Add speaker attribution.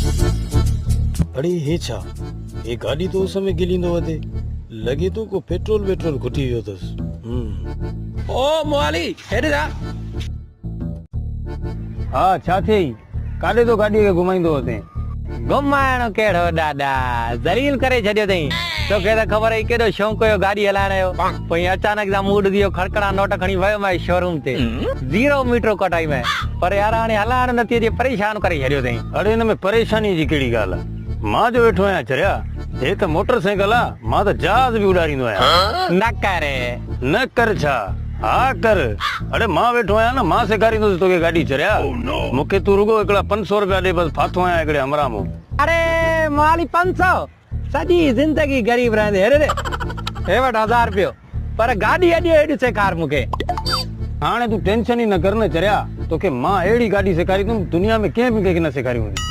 Speaker 1: अरे हे छा ये गाड़ी तो उस समय गिलींदो वधे लगे तो को पेट्रोल घुटी वियो अथस।
Speaker 2: ओ मोहाली हेॾे जा।
Speaker 3: हाँ छा थी काॾे तो गाॾीअ खे घुमाईंदो हुते?
Speaker 2: घुमाइण कहिड़ो ॾाॾा ज़लील करे छॾियो अथई। तोखे त ख़बर आहे केॾो शौंक़ु हुयो गाॾी हलाइण जो, पोइ अचानक सां मूड थी वियो खड़कड़ा नोट खणी वियो मैं शोरूम ते 0 मीटर कटाई में, पर यार हाणे हलाइण नथी अचे, परेशान करे छॾियो अथई।
Speaker 3: अरे हिन में परेशानी जी कहिड़ी ॻाल्हि आहे? मां जो वेठो आहियां चरिया, हे त मोटरसाइकिल आहे, मां त जहाज बि उॾारींदो आहियां।
Speaker 2: न करे
Speaker 3: न कर छा? हा कर। अरे मां वेठो आहियां न, मां सेखारींदुसि तोखे गाॾी चरिया। मूंखे तू रुगो हिकिड़ा 500 रुपया ॾे, बसि फाथो आहियां हिकिड़े हमरा मूं।
Speaker 2: अरे मोहाली 500 सॼी ज़िंदगी गरीब रहंदे। अरे हे वटि 1000 रुपयो, पर गाॾी अॼु हेॾी सेखार मूंखे।
Speaker 3: हाणे तू टेंशन ई न कर न चरिया, तोखे मां अहिड़ी गाॾी सेखारींदुमि दुनिया में कंहिं बि कंहिंखे न सेखारी हूंदी।